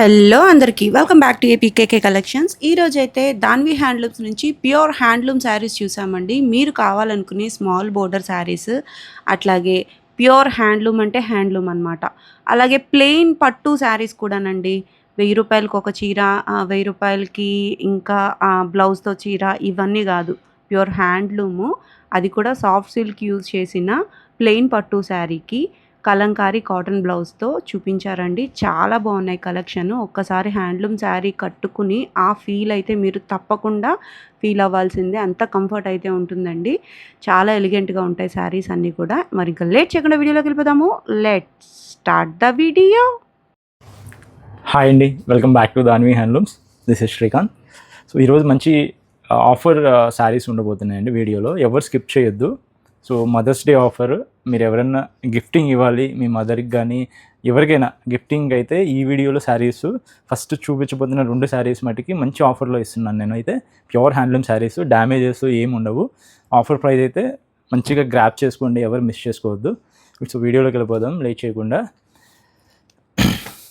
Hello అందరికీ welcome back to APKK collections. ఈరోజైతే Danvi handlooms నుంచి ప్యూర్ హ్యాండ్లూమ్ శారీస్ చూసామండి. మీరు కావాలనుకునే స్మాల్ బోర్డర్ శారీస్, అట్లాగే ప్యూర్ హ్యాండ్లూమ్ అంటే హ్యాండ్లూమ్ అనమాట. అలాగే ప్లెయిన్ పట్టు శారీస్ కూడానండి. 1000 రూపాయలకి ఒక చీర, 1000 రూపాయలకి ఇంకా బ్లౌజ్తో చీర, ఇవన్నీ కాదు, ప్యూర్ హ్యాండ్లూము. అది కూడా సాఫ్ట్ సిల్క్ యూజ్ చేసిన ప్లెయిన్ పట్టు శారీకి కలంకారీ కాటన్ బ్లౌజ్తో చూపించారండి. చాలా బాగున్నాయి కలెక్షన్. ఒక్కసారి హ్యాండ్లూమ్ శారీ కట్టుకుని ఆ ఫీల్ అయితే మీరు తప్పకుండా ఫీల్ అవ్వాల్సిందే. అంత కంఫర్ట్ అయితే ఉంటుందండి. చాలా ఎలిగెంట్గా ఉంటాయి శారీస్ అన్నీ కూడా. మరి ఇంకా లేట్ చేయకుండా వీడియోలోకి వెళ్ళిపోదాము. Let's start the video. Hi అండి, welcome back to Dhanvi handlooms. This is Srikanth. So ఈరోజు మంచి ఆఫర్ శారీస్ ఉండబోతున్నాయండి వీడియోలో. ఎవరు స్కిప్ చేయొద్దు. సో మదర్స్ డే ఆఫర్, మీరు ఎవరైనా గిఫ్టింగ్ ఇవ్వాలి మీ మదర్కి కానీ ఎవరికైనా గిఫ్టింగ్ అయితే ఈ వీడియోలో శారీస్ ఫస్ట్ చూపించబోతున్న 2 శారీస్ మటుకి మంచి ఆఫర్లో ఇస్తున్నాను నేను. అయితే ప్యూర్ హ్యాండ్లూమ్ శారీస్, డ్యామేజెస్ ఏమి ఉండవు. ఆఫర్ ప్రైస్ అయితే మంచిగా గ్రాప్ చేసుకోండి, ఎవరు మిస్ చేసుకోవద్దు. సో వీడియోలోకి వెళ్ళిపోదాం లేట్ చేయకుండా.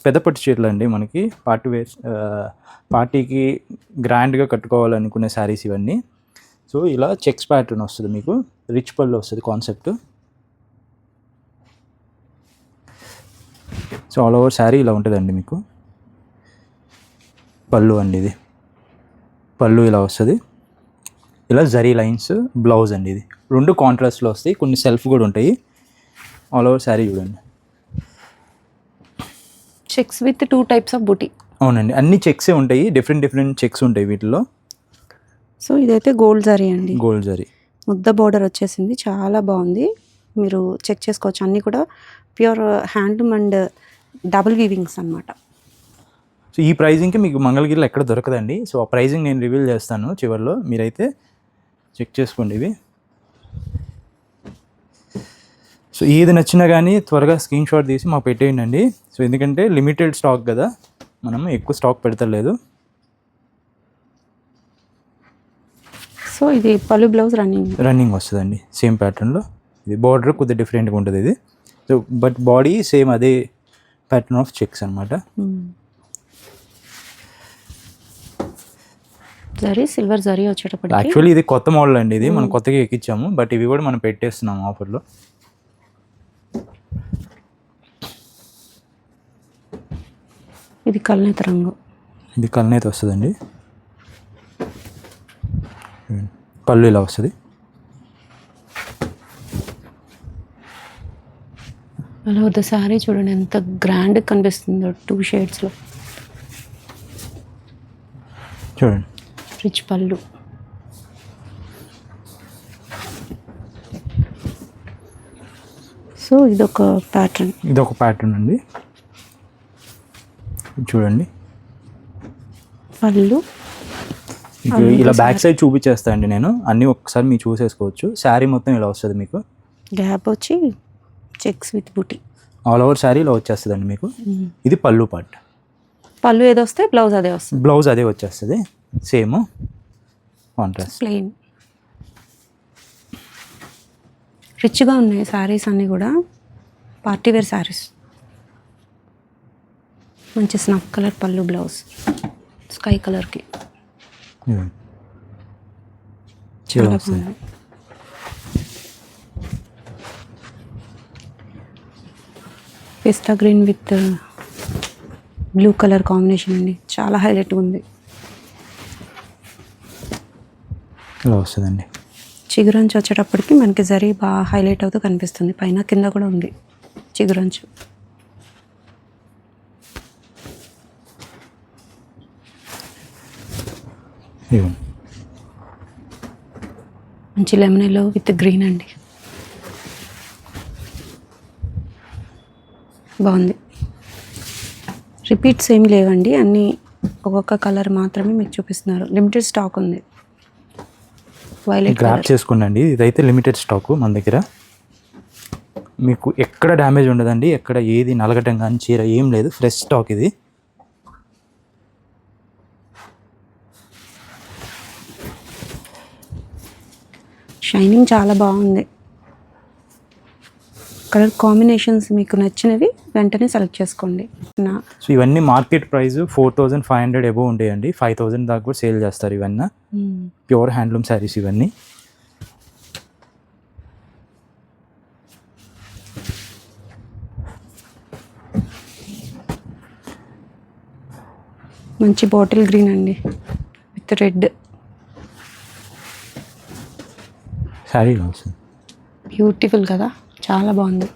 పెద్ద పట్టు చీరలు అండి, మనకి పార్టీకి గ్రాండ్గా కట్టుకోవాలనుకునే శారీస్ ఇవన్నీ. సో ఇలా చెక్స్ ప్యాటర్న్ వస్తుంది, మీకు రిచ్ పళ్ళు వస్తుంది concept. So all over sari ఇలా ఉంటుందండి. మీకు పళ్ళు అండి, ఇది పళ్ళు ఇలా వస్తుంది. ఇలా జరీ లైన్స్ బ్లౌజ్ అండి. ఇది 2 కాంట్రాస్ట్లో వస్తాయి, కొన్ని సెల్ఫ్ కూడా ఉంటాయి. ఆల్ ఓవర్ శారీ చూడండి. చెక్స్ విత్ 2 టైప్స్ ఆఫ్ బూటీ. అవునండి, అన్ని చెక్సే ఉంటాయి, డిఫరెంట్ చెక్స్ ఉంటాయి వీటిలో. సో ఇదైతే గోల్డ్ జరీ అండి, గోల్డ్ జరీ ముద్ద బోర్డర్ వచ్చేసింది. చాలా బాగుంది, మీరు చెక్ చేసుకోవచ్చు. అన్నీ కూడా ప్యూర్ హ్యాండ్లూమ్ అండ్ డబుల్ వీవింగ్స్ అనమాట. సో ఈ ప్రైజింగ్కి మీకు మంగళగిరిలో ఎక్కడ దొరకదండి. సో ఆ ప్రైజింగ్ నేను రివీల్ చేస్తాను చివరిలో, మీరైతే చెక్ చేసుకోండి ఇవి. సో ఏది నచ్చినా కానీ త్వరగా స్క్రీన్ షాట్ తీసి మాకు పెట్టేయండి. సో ఎందుకంటే లిమిటెడ్ స్టాక్ కదా, మనం ఎక్కువ స్టాక్ పెడతలేదు. సో ఇది పళ్ళు బ్లౌజ్ రన్నింగ్ వస్తుందండి సేమ్ ప్యాటర్న్లో. ఇది బార్డర్ కొద్దిగా డిఫరెంట్గా ఉంటుంది ఇది. సో బట్ బాడీ సేమ్ అదే ప్యాటర్న్ ఆఫ్ చెక్స్ అనమాట. జరీ సిల్వర్ జరీ వచ్చేటప్పుడు యాక్చువల్లీ ఇది కొత్త మోడల్ అండి, ఇది మనం కొత్తగా ఎక్కించాము. బట్ ఇవి కూడా మనం పెట్టేస్తున్నాము ఆఫర్లో. ఇది కల్నేత రంగు, ఇది కల్నేత వస్తుందండి. పళ్ళు ఇలా వస్తుంది. అలా వద్ద శారీ చూడండి ఎంత గ్రాండ్ కనిపిస్తుందో 2 షేడ్స్లో. చూడండి రిచ్ పళ్ళు. సో ఇదొక ప్యాటర్న్ అండి. చూడండి పళ్ళు. ఇలా బ్యాక్ సైడ్ చూపించేస్తా అండి నేను, అన్నీ ఒక్కసారి మీరు చూసేసుకోవచ్చు. శారీ మొత్తం ఇలా వస్తుంది, మీకు గ్యాప్ వచ్చి checks with buti all over sari ఇలా వచ్చేస్తుందండి మీకు. ఇది పళ్ళు పార్ట్. పళ్ళు ఏదో వస్తే బ్లౌజ్ అదే వస్తుంది. బ్లౌజ్ అదే వచ్చేస్తుంది, సేమ్ కాంట్రాస్ట్. ప్లెయిన్ రిచ్గా ఉన్నాయి శారీస్ అన్నీ కూడా, పార్టీ వేర్ శారీస్. మంచి స్నఫ్ కలర్ పళ్ళు, బ్లౌజ్ స్కై కలర్కి చాలా బాగుంది. పిస్తా green with blue colour combination అండి, చాలా హైలైట్గా ఉంది. ఇలా వస్తుందండి. చిగురంచు వచ్చేటప్పటికి మనకి జరీ బాగా హైలైట్ అవుతూ కనిపిస్తుంది. పైన కింద కూడా ఉంది చిగురంచు. మంచి లెమన్ ఎల్లో విత్ గ్రీన్ అండి, బాగుంది. రిపీట్స్ ఏమి లేవండి, అన్నీ ఒక్కొక్క కలర్ మాత్రమే మీకు చూపిస్తున్నారు. లిమిటెడ్ స్టాక్ ఉంది. వైలెట్ గ్రాప్ చేసుకోండి, ఇదైతే లిమిటెడ్ స్టాక్ మన దగ్గర. మీకు ఎక్కడ డ్యామేజ్ ఉండదండి, ఎక్కడ ఏది నలగటం కానీ చీర ఏం లేదు, ఫ్రెష్ స్టాక్ ఇది. షైనింగ్ చాలా బాగుంది. కలర్ కాంబినేషన్స్ మీకు నచ్చినవి వెంటనే సెలెక్ట్ చేసుకోండి. సో ఇవన్నీ మార్కెట్ ప్రైస్ 4500 అబోవ్ ఉంటాయండి. 5000 దాకా కూడా సేల్ చేస్తారు ఇవన్నీ. ప్యూర్ హ్యాండ్లూమ్ శారీస్ ఇవన్నీ. మంచి బాటిల్ గ్రీన్ అండి విత్ రెడ్ శారీ వస్తుంది. బ్యూటిఫుల్ కదా, చాలా బాగుంది.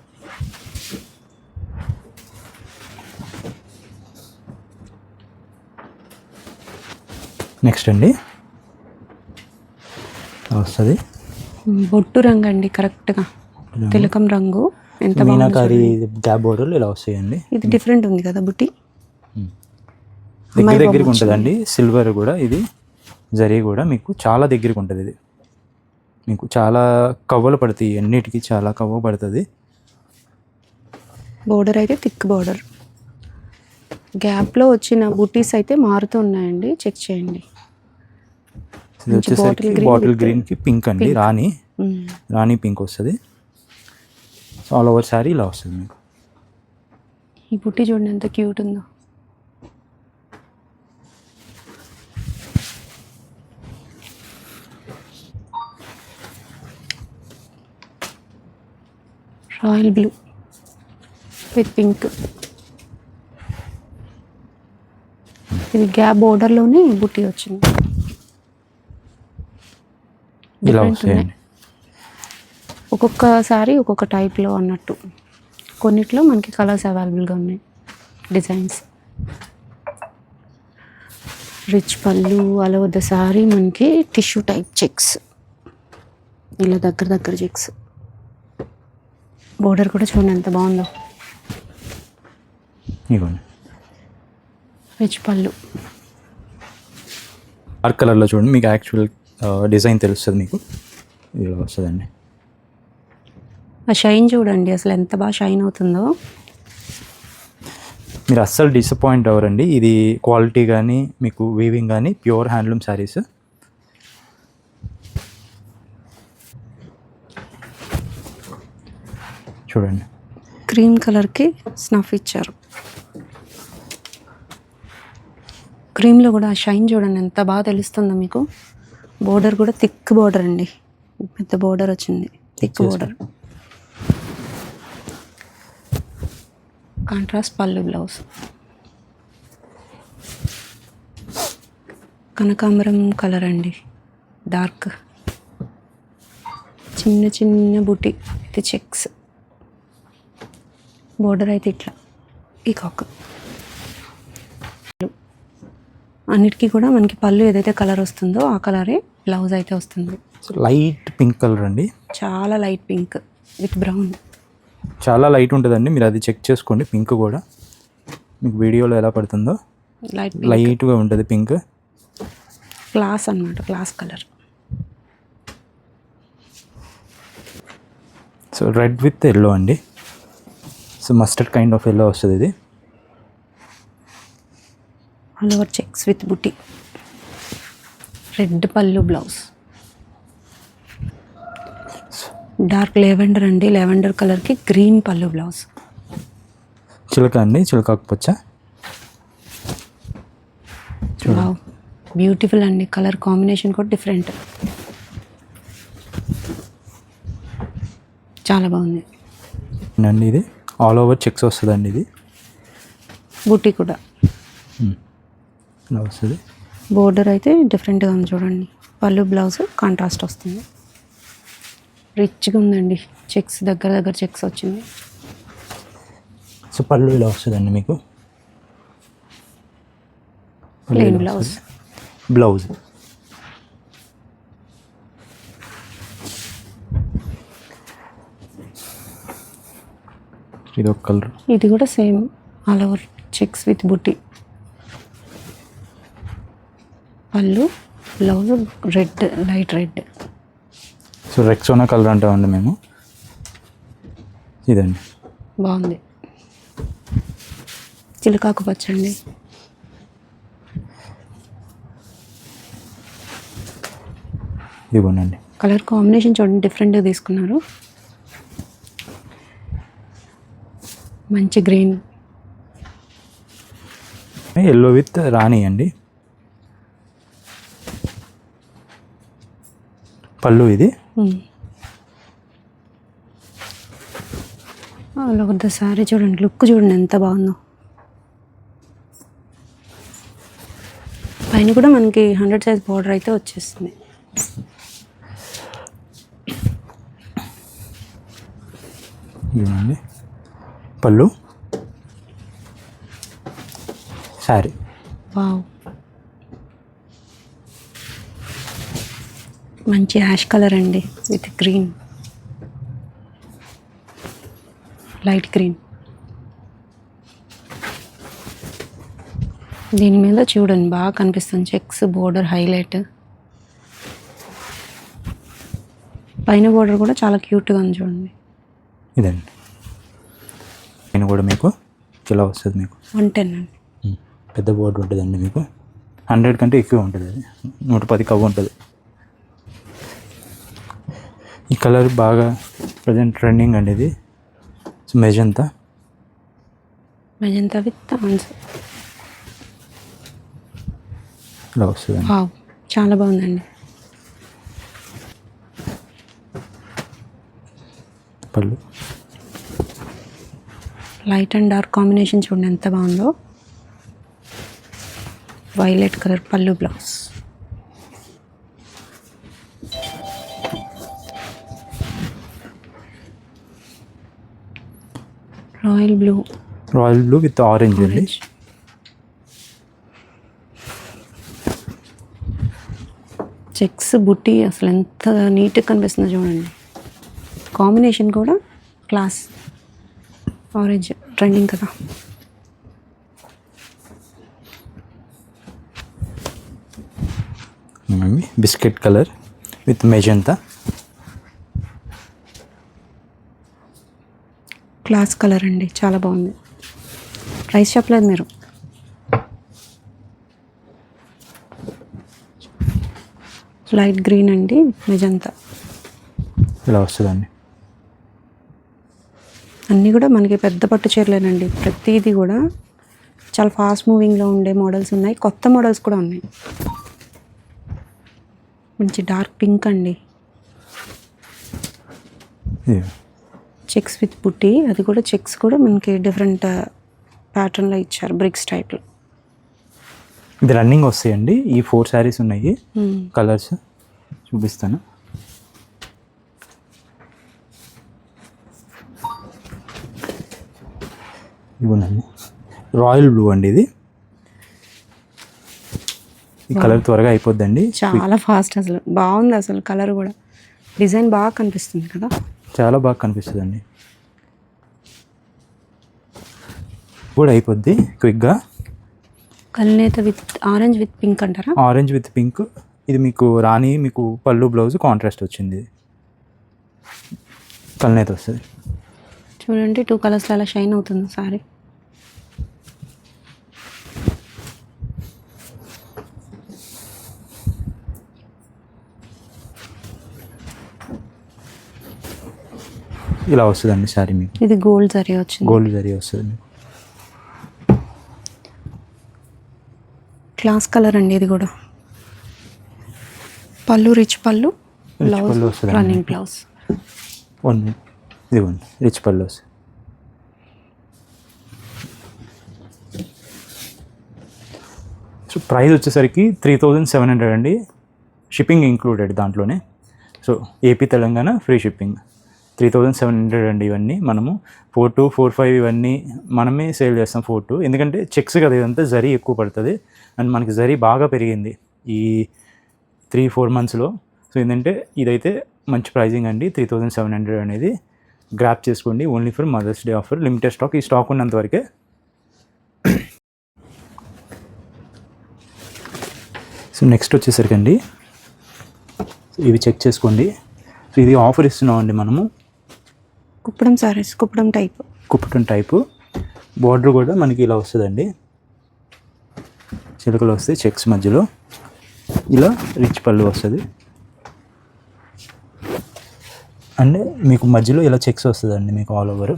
నెక్స్ట్ అండి వస్తుంది బొట్టు రంగు అండి, కరెక్ట్గా తిలకం రంగు. ఎంత మీనాకారి గ్యాప్ బోర్డర్లు ఇలా వస్తాయండి. ఇది డిఫరెంట్ ఉంది కదా బుట్టి, దగ్గరికి ఉంటుందండి. సిల్వర్ కూడా ఇది జరీ కూడా మీకు చాలా దగ్గరికి ఉంటుంది. ఇది మీకు చాలా కవ్వలు పడుతాయి, అన్నిటికీ చాలా కవ్వ పడుతుంది. బోర్డర్ అయితే థిక్ బోర్డర్. గ్యాప్లో వచ్చిన బుట్టీస్ అయితే మారుతూ ఉన్నాయండి, చెక్ చేయండి. ఇది వచ్చేసరికి బాటిల్ గ్రీన్కి పింక్ అండి, రాణి పింక్ వస్తుంది. సో ఆల్ ఓవర్ శారీ ఇలా వస్తుంది మీకు. ఈ బుట్టి చూడండి ఎంత క్యూట్ ఉందో. Royal blue with pink. ఇది గ్యాప్ బోర్డర్లోనే బుట్టి వచ్చింది. ఇలా వస్తాయండి. ఒక్కొక్కసారి ఒక్కొక్క టైప్లో అన్నట్టు. కొన్నిట్లో మనకి కలర్స్ అవైలబుల్గా ఉన్నాయి, డిజైన్స్. రిచ్ పళ్ళు, అలా వద్ద సారీ మనకి టిష్యూ టైప్ చెక్స్, ఇలా దగ్గర చెక్స్. బోర్డర్ కూడా చూడండి ఎంత బాగుందో. ఇవ్వండి రిచ్ పళ్ళు. డార్క్ కలర్లో చూడండి, మీకు యాక్చువల్ డిజైన్ తెలుస్తుంది మీకు. ఇలా వస్తుందండి. ఆ షైన్ చూడండి అసలు ఎంత బాగా షైన్ అవుతుందో. మీరు అస్సలు డిసప్పాయింట్ అవ్వరండి. ఇది క్వాలిటీ కానీ మీకు వీవింగ్ కానీ ప్యూర్ హ్యాండ్లూమ్ శారీస్. చూడండి క్రీమ్ కలర్కి స్నఫ్ ఇచ్చారు. క్రీమ్లో కూడా షైన్ చూడండి ఎంత బాగా తెలుస్తుందో మీకు. బోర్డర్ కూడా థిక్ బోర్డర్ అండి, పెద్ద బోర్డర్ వచ్చింది, థిక్ బోర్డర్. కాంట్రాస్ట్ పళ్ళు బ్లౌజ్. కనకాంబరం కలర్ అండి, డార్క్. చిన్న బుట్టి ఇది చెక్స్. బోర్డర్ అయితే ఇట్లా పీకాక్. అన్నిటికీ కూడా మనకి పళ్ళు ఏదైతే కలర్ వస్తుందో ఆ కలరే బ్లౌజ్ అయితే వస్తుంది. లైట్ పింక్ కలర్ అండి, చాలా లైట్ పింక్ విత్ బ్రౌన్. చాలా లైట్ ఉంటుందండి, మీరు అది చెక్ చేసుకోండి. పింక్ కూడా మీకు వీడియోలో ఎలా పడుతుందో లైట్గా ఉంటుంది పింక్. క్లాస్ అన్నమాట, class colour. So red with yellow అండి. So mustard kind of yellow వస్తుంది ఇది. ఆల్ ఓవర్ చెక్స్ విత్ బుట్టి. రెడ్ పళ్ళు బ్లౌజ్. డార్క్ లెవెండర్ అండి, లెవెండర్ కలర్కి గ్రీన్ పళ్ళు బ్లౌజ్. చిలక అండి, చిలకాకు పచ్చ. వావ్ బ్యూటిఫుల్ అండి, కలర్ కాంబినేషన్ కూడా డిఫరెంట్, చాలా బాగుంది అండి. ఇది ఆల్ ఓవర్ చెక్స్ వస్తుందండి. ఇది బుట్టి కూడా ఇలా వస్తుంది. బోర్డర్ అయితే డిఫరెంట్గా ఉంది చూడండి. పళ్ళు బ్లౌజ్ కాంట్రాస్ట్ వస్తుంది, రిచ్గా ఉందండి. చెక్స్ దగ్గర చెక్స్ వచ్చింది. సో పళ్ళు ఇలా వస్తుందండి మీకు. Plain blouse. ఇది ఒక కలర్. ఇది కూడా same all over checks with బుట్టి. పళ్ళు blouse red, light red. So Rexona colour అంటామండి మేము. ఇదండి బాగుంది. చిలకాకు పచ్చండి. ఇదిగోనండి. కలర్ కాంబినేషన్ చూడండి డిఫరెంట్గా తీసుకున్నారు. మంచి గ్రీన్. ఎల్లో విత్ రాణి అండి. పళ్ళు ఇది. ద సారీ చూడండి, లుక్ చూడండి ఎంత బాగుందో. పైన కూడా మనకి 100 సైజ్ బార్డర్ అయితే వచ్చేస్తుంది. ఇదండి పళ్ళు, సారీ. వావ్, మంచి యాష్ కలర్ అండి విత్ గ్రీన్, లైట్ గ్రీన్. దీని మీద చూడండి బాగా కనిపిస్తుంది చెక్స్ బోర్డర్ హైలైట్. పైన బోర్డర్ కూడా చాలా క్యూట్గా ఉంది చూడండి. ఇదండి పైన కూడా మీకు ఇలా వస్తుంది. మీకు 110 అండి. పెద్ద బోర్డర్ ఉంటుందండి. మీకు 100 కంటే ఎక్కువ ఉంటుంది. అది 110 కవ్వు ఉంటుంది. ఈ కలర్ బాగా ప్రజెంట్ ట్రెండింగ్ అండి. ఇది మెజంతా విత్ ఆన్సర్. ఇలా వస్తుంది. వావ్, చాలా బాగుందండి. పళ్ళు లైట్ అండ్ డార్క్ కాంబినేషన్ చూడండి ఎంత బాగుందో. వైలెట్ కలర్ పళ్ళు, blouse. Royal blue with orange అండి. చెక్స్ బుట్టి అసలు ఎంత నీట్గా కనిపిస్తుందో చూడండి. కాంబినేషన్ కూడా క్లాస్. ఆరెంజ్ ట్రెండింగ్ కదా. Biscuit colour with magenta. Class colour అండి, చాలా బాగుంది. ప్రైస్ చెప్పలేదు మీరు. లైట్ గ్రీన్ అండి, మెజంతా. ఇలా వస్తుందండి. అన్నీ కూడా మనకి పెద్ద పట్టు చీరలేనండి. ప్రతిదీ కూడా చాలా ఫాస్ట్ మూవింగ్లో ఉండే మోడల్స్ ఉన్నాయి, కొత్త మోడల్స్ కూడా ఉన్నాయి. మంచి డార్క్ పింక్ అండి. చెక్స్ విత్ బుట్టి, అది కూడా చెక్స్ కూడా మనకి డిఫరెంట్ ప్యాటర్న్లో ఇచ్చారు, బ్రిక్స్ టైప్లో. ఇది రన్నింగ్ వస్తాయండి. ఈ 4 శారీస్ ఉన్నాయి. కలర్స్ చూపిస్తాను. ఇవ్వండి. రాయల్ బ్లూ అండి ఇది. ఈ కలర్ త్వరగా అయిపోద్దండి. చాలా ఫాస్ట్, అసలు బాగుంది. అసలు కలర్ కూడా డిజైన్ బాగా కనిపిస్తుంది కదా. చాలా బాగా కనిపిస్తుంది అండి. కూడా అయిపోద్ది క్విక్గా. కల్నేత విత్ ఆరెంజ్ విత్ పింక్ అంటారా? Orange with pink. ఇది మీకు రాణి, మీకు పళ్ళు బ్లౌజ్ కాంట్రాస్ట్ వచ్చింది. కల్నేత వస్తుంది చూడండి. 2 కలర్స్లో అలా షైన్ అవుతుంది సారీ. ఇలా వస్తుందండి సారీ మీకు. ఇది గోల్డ్ జరీ వచ్చింది. గోల్డ్ జరీ వస్తుంది మీకు. క్లాస్ కలర్ అండి ఇది కూడా. పళ్ళు రిచ్ పళ్ళు, బ్లౌజ్ రన్నింగ్ బ్లౌజ్. ఇదిగోండి రిచ్ పళ్ళు వస్తుంది. సో ప్రైస్ వచ్చేసరికి 3700 అండి. షిప్పింగ్ ఇంక్లూడెడ్ దాంట్లోనే. So AP Telangana free shipping. 3700 అండి. ఇవన్నీ మనము 42, 45 ఇవన్నీ మనమే సేల్ చేస్తాం. 42 ఎందుకంటే చెక్స్ కదా, ఇదంతా జరీ ఎక్కువ పడుతుంది. అండ్ మనకి జరీ బాగా పెరిగింది ఈ 3-4 మంత్స్లో. సో ఏంటంటే ఇదైతే మంచి ప్రైజింగ్ అండి. 3700 అనేది గ్రాప్ చేసుకోండి. Only for Mother's Day offer, limited stock. ఈ స్టాక్ ఉన్నంత వరకే. సో నెక్స్ట్ వచ్చేసరికి అండి ఇవి చెక్ చేసుకోండి. సో ఇది ఆఫర్ ఇస్తున్నామండి మనము. కుప్పడం సారీస్, కుప్పడం టైపు. బార్డర్ కూడా మనకి ఇలా వస్తుందండి. చిలుకలు వస్తాయి చెక్స్ మధ్యలో. ఇలా రిచ్ పళ్ళు వస్తుంది. అండ్ మీకు మధ్యలో ఇలా చెక్స్ వస్తుందండి మీకు ఆల్ ఓవర్.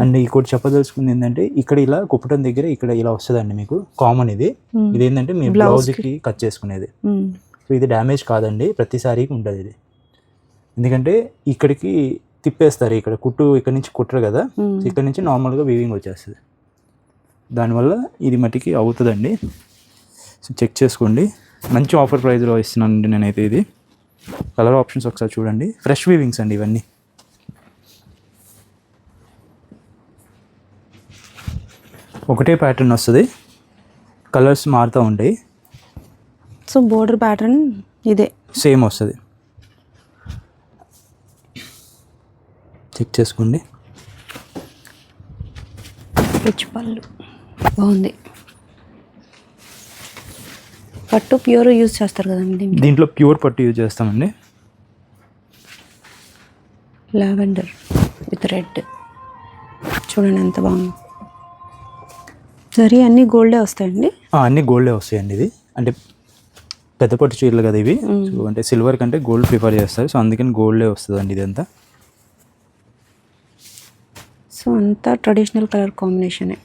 అండ్ ఇంకోటి చెప్పదలుచుకుంది ఏంటంటే ఇక్కడ ఇలా కుప్పటం దగ్గర ఇక్కడ ఇలా వస్తుందండి మీకు కామన్ ఇది. ఇదేంటంటే మీ బ్లౌజ్కి కట్ చేసుకునేది. సో ఇది డ్యామేజ్ కాదండి, ప్రతిసారికి ఉంటుంది ఇది. ఎందుకంటే ఇక్కడికి తిప్పేస్తారు, ఇక్కడ కుట్టు ఇక్కడ నుంచి కుట్టరు కదా, ఇక్కడ నుంచి నార్మల్గా వీవింగ్ వచ్చేస్తుంది. దానివల్ల ఇది మట్టికి అవుతుందండి. సో చెక్ చేసుకోండి, మంచి ఆఫర్ ప్రైస్లో ఇస్తున్నానండి నేనైతే. ఇది కలర్ ఆప్షన్స్ ఒకసారి చూడండి, ఫ్రెష్ వీవింగ్స్ అండి ఇవన్నీ. ఒకటే ప్యాటర్న్ వస్తుంది, కలర్స్ మారుతూ ఉంటాయి. సో బోర్డర్ ప్యాటర్న్ ఇదే సేమ్ వస్తుంది, చెక్ చేసుకోండి. రిచ్ పళ్ళు బాగుంది. పట్టు ప్యూర్ యూజ్ చేస్తారు కదండి దీంట్లో ప్యూర్ పట్టు యూజ్ చేస్తామండి. లావెండర్ విత్ రెడ్ చూడండి ఎంత బాగుంది. సరే అన్నీ గోల్డే వస్తాయండి? అన్నీ గోల్డే వస్తాయండి. ఇది అంటే పెద్ద పట్టు చీరలు కదా ఇవి, సో అంటే సిల్వర్ కంటే గోల్డ్ ప్రిఫర్ చేస్తారు, సో అందుకని గోల్డే వస్తుందండి ఇదంతా. సో అంతా ట్రెడిషనల్ కలర్ కాంబినేషనే,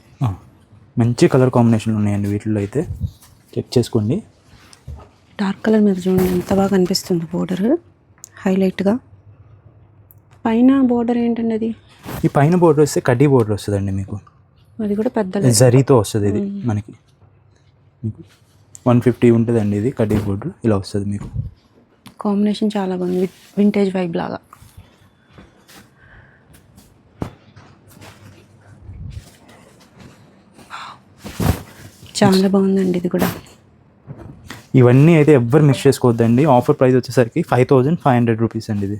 మంచి కలర్ కాంబినేషన్లు ఉన్నాయండి వీటిల్లో అయితే, చెక్ చేసుకోండి. డార్క్ కలర్ మీద చూడండి ఎంత బాగా కనిపిస్తుంది బోర్డర్ హైలైట్గా. పైన బోర్డర్ ఏంటండి అది? ఈ పైన బోర్డర్ వస్తే కడ్డీ బోర్డర్ వస్తుందండి మీకు, అది కూడా పెద్ద జరీతో వస్తుంది. ఇది మనకి మీకు 150 ఉంటుందండి ఇది కడ్డీ బోర్డర్, ఇలా వస్తుంది మీకు. కాంబినేషన్ చాలా బాగుంది, వింటేజ్ వైబ్ లాగా. చాలా బాగుందండి ఇది కూడా. ఇవన్నీ అయితే ఎవ్వరు మిస్ చేసుకోవద్దండి. ఆఫర్ ప్రైస్ వచ్చేసరికి 5500 రూపీస్ అండి ఇది.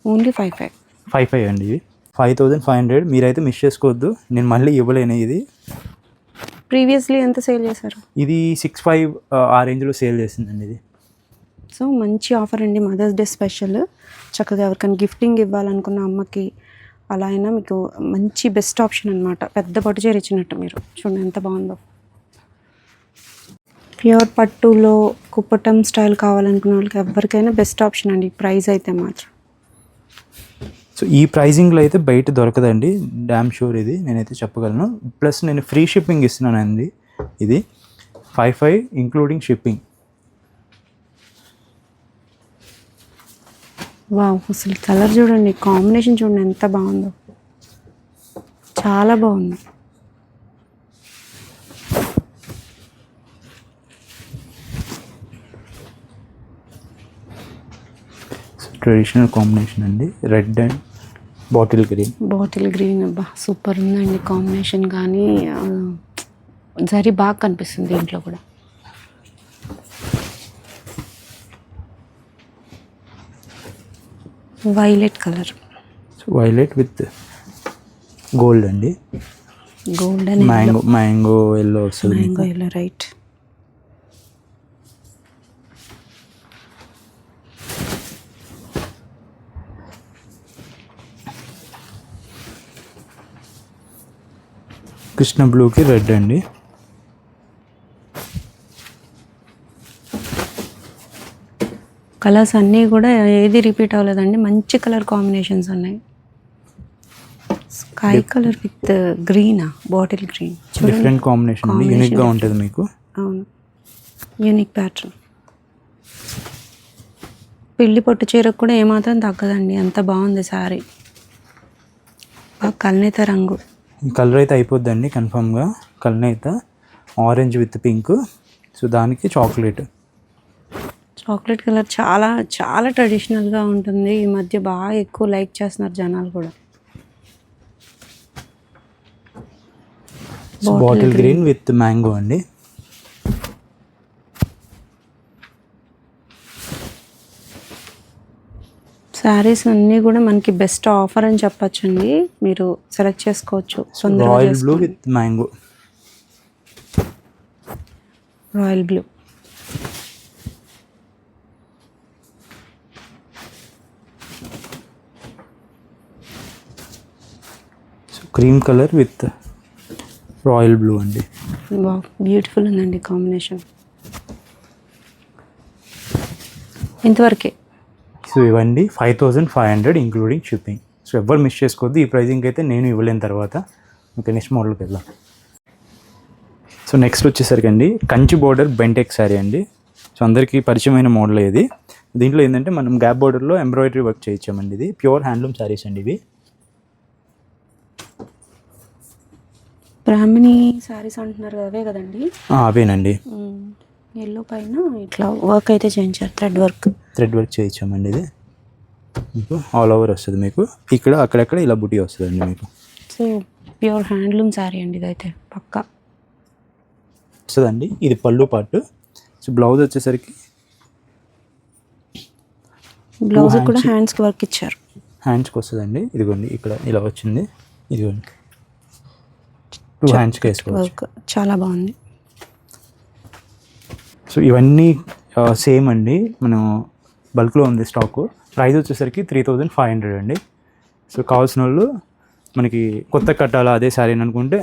ఓన్లీ 55 అండి ఇది 5500. మీరైతే మిస్ చేసుకోవద్దు, నేను మళ్ళీ ఇవ్వలేను. ఇది ప్రీవియస్లీ ఎంత సేల్ చేశారు? ఇది 65 ఆ రేంజ్లో సేల్ చేసిందండి ఇది. సో మంచి ఆఫర్ అండి, మదర్స్ డే స్పెషల్. చక్కగా ఎవరికైనా గిఫ్టింగ్ ఇవ్వాలనుకున్న అమ్మకి అలా అయినా మీకు మంచి బెస్ట్ ఆప్షన్ అనమాట. పెద్ద పట్టు చీర ఇచ్చినట్టు మీరు చూడండి ఎంత బాగుందో. ప్యూర్ పట్టులో కుప్పటం స్టైల్ కావాలనుకున్న వాళ్ళకి ఎవరికైనా బెస్ట్ ఆప్షన్ అండి, ప్రైస్ అయితే మాత్రం. సో ఈ ప్రైజింగ్లో అయితే బయట దొరకదండి, డ్యామ్ షూర్ ఇది నేనైతే చెప్పగలను. ప్లస్ నేను ఫ్రీ షిప్పింగ్ ఇస్తున్నానండి. ఇది 55 ఇంక్లూడింగ్ షిప్పింగ్. వావ్, అసలు కలర్ చూడండి, కాంబినేషన్ చూడండి ఎంత బాగుందో, చాలా బాగుంది. ట్రెడిషనల్ కాంబినేషన్ అండి, రెడ్ అండ్ బాటిల్ గ్రీన్. అబ్బా సూపర్ ఉందండి కాంబినేషన్. కానీ జరీ బాగా కనిపిస్తుంది దీంట్లో కూడా. Violet colour, violet with gold అండి. గోల్డ్ అండ్ మ్యాంగో ఎల్లో వస్తుంది. Mango yellow, right. కృష్ణ బ్లూకి రెడ్ అండి. కలర్స్ అన్నీ కూడా ఏది రిపీట్ అవ్వలేదండి, మంచి కలర్ కాంబినేషన్స్ ఉన్నాయి. స్కై కలర్ విత్ గ్రీనా, బాటిల్ గ్రీన్. డిఫరెంట్ కాంబినేషన్, యూనిక్గా ఉంటుంది మీకు. అవును, యూనిక్ ప్యాటర్న్. పెళ్లి పట్టు చీరకు కూడా ఏమాత్రం తగ్గదండి, అంత బాగుంది శారీ. బాగా కల్నేత రంగు. ఈ కలర్ అయితే అయిపోద్దండి కన్ఫామ్గా. కల్నేత ఆరెంజ్ విత్ పింక్, సో దానికి చాక్లెట్ కలర్ చాలా చాలా ట్రెడిషనల్గా ఉంటుంది. ఈ మధ్య బాగా ఎక్కువ లైక్ చేస్తున్నారు జనాలు కూడా. బాటిల్ గ్రీన్ విత్ మ్యాంగో అండి. శారీస్ అన్నీ కూడా మనకి బెస్ట్ ఆఫర్ అని చెప్పొచ్చండి, మీరు సెలెక్ట్ చేసుకోవచ్చు. Royal blue with mango. Royal blue, cream colour with royal blue అండి. వావ్, బ్యూటిఫుల్ ఉందండి కాంబినేషన్. ఇంతవరకే. సో ఇవన్నీ 5500 ఇంక్లూడింగ్ షిప్పింగ్. సో ఎవరు మిస్ చేసుకోవద్దు. ఈ ప్రైజింగ్ అయితే నేను ఇవ్వలేని తర్వాత. ఇంకా నెక్స్ట్ మోడల్కి వెళ్దాం. సో నెక్స్ట్ వచ్చేసరికి అండి కంచి బోర్డర్ బెంటెక్ శారీ అండి. సో అందరికీ పరిచయమైన మోడల్ ఇది. దీంట్లో ఏంటంటే మనం గ్యాప్ బోర్డర్లో ఎంబ్రాయిడరీ వర్క్ చేయించామండి. ఇది ప్యూర్ హ్యాండ్లూమ్ శారీస్ అండి ఇవి. బ్రాహ్మణి శారీస్ అంటున్నారు అవే కదండి? అవేనండి. ఎల్లో పైన ఇట్లా వర్క్ అయితే చేయించారు, థ్రెడ్ వర్క్ చేయించామండి. ఇది మీకు ఆల్ ఓవర్ వస్తుంది. మీకు ఇక్కడ అక్కడక్కడ ఇలా బుటీ వస్తుందండి మీకు. సో ప్యూర్ హ్యాండ్లూమ్ శారీ అండి ఇదైతే పక్కా వస్తుందండి. ఇది పళ్ళు పార్ట్. సో బ్లౌజ్ వచ్చేసరికి బ్లౌజ్ కూడా హ్యాండ్స్కి వర్క్ ఇచ్చారు. హ్యాండ్స్కి వస్తుందండి. ఇదిగోండి ఇక్కడ ఇలా వచ్చింది. ఇదిగోండి 2 హ్యాండ్స్కి వేసుకోవచ్చు. చాలా బాగుంది. సో ఇవన్నీ సేమ్ అండి. మనం బల్క్లో ఉంది స్టాకు. ప్రైస్ వచ్చేసరికి 3500 అండి. సో కావాల్సిన వాళ్ళు మనకి కొత్త కట్టాలా అదే శారీ అని అనుకుంటే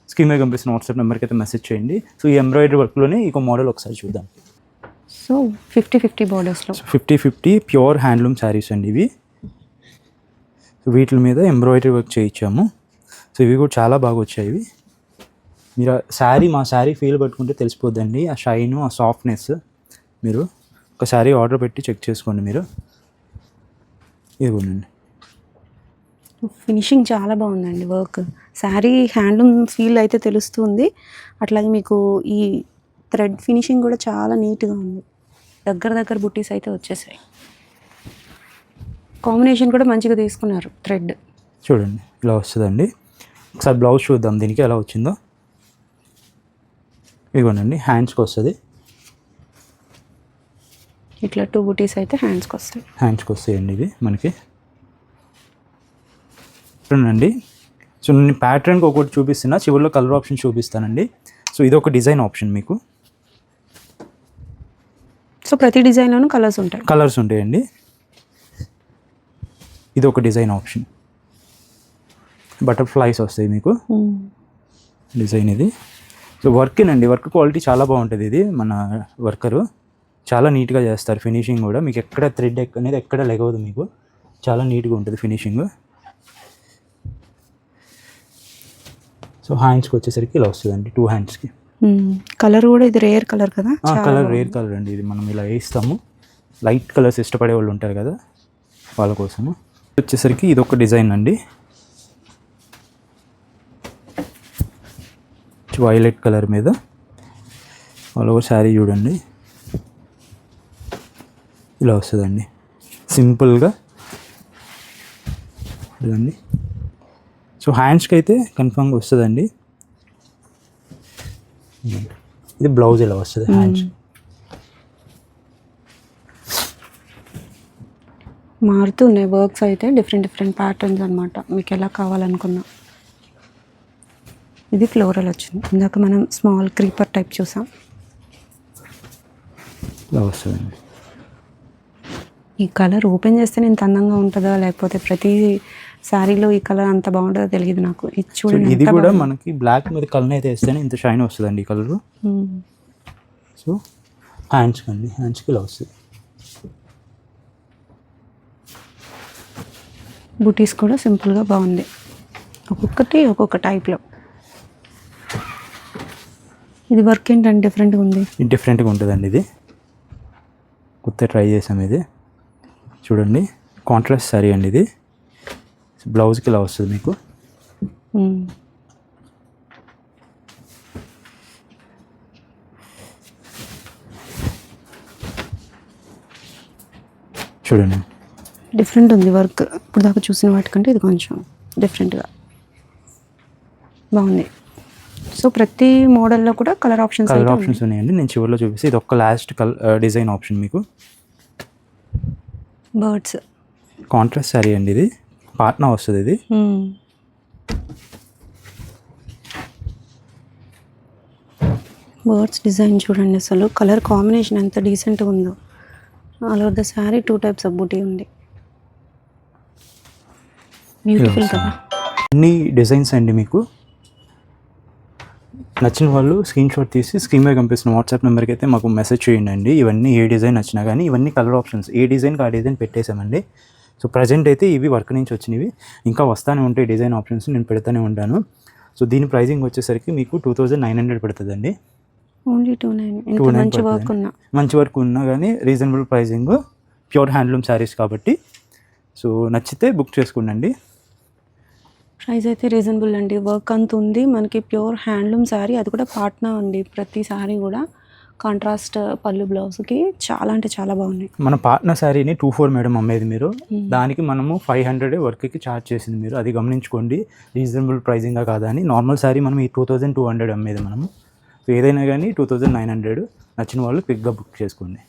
స్క్రీన్ మీద కనిపిస్తున్న వాట్సాప్ నెంబర్కి అయితే మెసేజ్ చేయండి. సో ఈ ఎంబ్రాయిడరీ వర్క్లోనే ఇంకో మోడల్ ఒకసారి చూద్దాం. సో 50-50 బోర్డర్స్లో 50-50 ప్యూర్ హ్యాండ్లూమ్ శారీస్ అండి ఇవి. సో వీటి మీద ఎంబ్రాయిడరీ వర్క్ చేయించాము. సో ఇవి కూడా చాలా బాగా వచ్చాయి. ఇవి మీరు మా శారీ ఫీల్ పట్టుకుంటే తెలిసిపోద్దండి. ఆ షైను, ఆ సాఫ్ట్నెస్. మీరు ఒక శారీ ఆర్డర్ పెట్టి చెక్ చేసుకోండి మీరు. ఇదిగోండి ఫినిషింగ్ చాలా బాగుందండి. వర్క్ శారీ హ్యాండ్లూమ్ ఫీల్ అయితే తెలుస్తుంది. అట్లాగే మీకు ఈ థ్రెడ్ ఫినిషింగ్ కూడా చాలా నీట్గా ఉంది. దగ్గర బుట్టీస్ అయితే వచ్చేసాయి. కాంబినేషన్ కూడా మంచిగా తీసుకున్నారు. థ్రెడ్ చూడండి ఇలా వస్తుందండి. ఒకసారి బ్లౌజ్ చూద్దాం దీనికి ఎలా వచ్చిందో. ఇదిగోనండి హ్యాండ్స్కి వస్తుంది. ఇట్లా 2 బుటీస్ అయితే హ్యాండ్స్కి వస్తాయండి ఇవి మనకి. చూడండి. సో నేను ప్యాటర్న్కి ఒకటి చూపిస్తున్నా, చివరిలో కలర్ ఆప్షన్ చూపిస్తానండి. సో ఇది ఒక డిజైన్ ఆప్షన్ మీకు. సో ప్రతి డిజైన్లోనూ కలర్స్ ఉంటాయండి. ఇది ఒక డిజైన్ ఆప్షన్. బటర్ఫ్లైస్ వస్తాయి మీకు డిజైన్ ఇది. సో వర్కేనండి. వర్క్ క్వాలిటీ చాలా బాగుంటుంది. ఇది మన వర్కరు చాలా నీట్గా చేస్తారు. ఫినిషింగ్ కూడా మీకు ఎక్కడ థ్రెడ్ అనేది ఎక్కడ లెగవదు. మీకు చాలా నీట్గా ఉంటుంది ఫినిషింగ్. సో హ్యాండ్స్కి వచ్చేసరికి ఇలా వస్తుందండి. 2 హ్యాండ్స్కి. కలర్ కూడా ఇది రేర్ కలర్ కదా? రేర్ కలర్ అండి ఇది. మనం ఇలా వేస్తాము. లైట్ కలర్స్ ఇష్టపడే వాళ్ళు ఉంటారు కదా, వాళ్ళ కోసము. వచ్చేసరికి ఇది ఒక డిజైన్ అండి. వైలెట్ కలర్ మీద ఆల్ ఓవర్ శారీ చూడండి ఇలా వస్తుందండి. సింపుల్గా చూడండి. సో హ్యాండ్స్కి అయితే కన్ఫామ్గా వస్తుందండి. ఇది బ్లౌజ్ ఇలా వస్తుంది. హ్యాండ్స్ మారుతున్నాయి వర్క్స్ అయితే. డిఫరెంట్ ప్యాటర్న్స్ అనమాట. మీకు ఎలా కావాలనుకున్నా. ఇది ఫ్లోరల్ వచ్చింది. ఇందాక మనం స్మాల్ క్రీపర్ టైప్ చూసాం. ఇలా వస్తుందండి. ఈ కలర్ ఓపెన్ చేస్తే ఇంత అందంగా ఉంటుందా, లేకపోతే ప్రతి శారీలో ఈ కలర్ అంత బాగుంటుందో తెలియదు నాకు. ఇది చూడండి. ఇది కూడా మనకి బ్లాక్ మీద కలర్ అయితే వేస్తేనే ఇంత షైన్ వస్తుందండి ఈ కలరు. సో హ్యాండ్స్కి ఇలా వస్తుంది. బుటీస్ కూడా సింపుల్గా బాగుంది. ఒక్కొక్కటి ఒక్కొక్క టైప్లో. ఇది వర్క్ ఏంటంటే డిఫరెంట్గా ఉంటుందండి. ఇది కొత్త ట్రై చేసాం. ఇది చూడండి కాంట్రాస్ట్ శారీ అండి. ఇది బ్లౌజ్కి ఇలా వస్తుంది మీకు. చూడండి డిఫరెంట్ ఉంది వర్క్. ఇప్పుడు దాకా చూసిన వాటికంటే ఇది కొంచెం డిఫరెంట్గా బాగుంది. సో ప్రతి మోడల్లో కూడా కలర్ ఆప్షన్స్ ఉన్నాయండి. నేను చివరిలో చూపిస్తే ఇది ఒక లాస్ట్ డిజైన్ ఆప్షన్ మీకు. బర్డ్స్ కాంట్రాస్ట్ శారీ అండి. ఇది పాట్నా వస్తుంది. ఇది బర్డ్స్ డిజైన్ చూడండి. అసలు కలర్ కాంబినేషన్ ఎంత డీసెంట్గా ఉందో. All over the sari 2 types of బూటీ ఉంది. బ్యూటిఫుల్ కదా. అన్ని డిజైన్స్ అండి. మీకు నచ్చిన వాళ్ళు స్క్రీన్ షాట్ తీసి స్క్రీన్ మీద కనిపిస్తున్న వాట్సాప్ నెంబర్కి అయితే మాకు మెసేజ్ చేయండి అండి. ఇవన్నీ ఏ డిజైన్ నచ్చినా కానీ ఇవన్నీ కలర్ ఆప్షన్స్. ఏ డిజైన్కి ఆ డిజైన్ పెట్టేసామండి. సో ప్రజెంట్ అయితే ఇవి వర్క్ నుంచి వచ్చినవి, ఇంకా వస్తూనే ఉంటాయి డిజైన్ ఆప్షన్స్, నేను పెడతానే ఉంటాను. సో దీని ప్రైజింగ్ వచ్చేసరికి మీకు 2900 పడుతుందండి. ఓన్లీ 29. మంచి వర్క్ ఉన్నా, మంచి వర్క్ ఉన్నా కానీ reasonable pricing, pure handloom saris కాబట్టి. సో నచ్చితే బుక్ చేసుకోండి. ప్రైస్ అయితే రీజనబుల్ అండి. వర్క్ అంత ఉంది మనకి, ప్యూర్ హ్యాండ్లూమ్ శారీ, అది కూడా పాట్నా అండి. ప్రతి శారీ కూడా కాంట్రాస్ట్ పళ్ళు బ్లౌజ్కి చాలా అంటే చాలా బాగున్నాయి. మన పాట్నా శారీని 24 మేడం అమ్మేది మీరు, దానికి మనము 500 వర్క్కి ఛార్జ్ చేసింది మీరు, అది గమనించుకోండి రీజనబుల్ ప్రైజింగ్గా కాదా అని. నార్మల్ శారీ మనం ఈ 2200 అమ్మేది మనము. సో ఏదైనా కానీ 2900. నచ్చిన వాళ్ళు క్విక్గా బుక్ చేసుకోండి.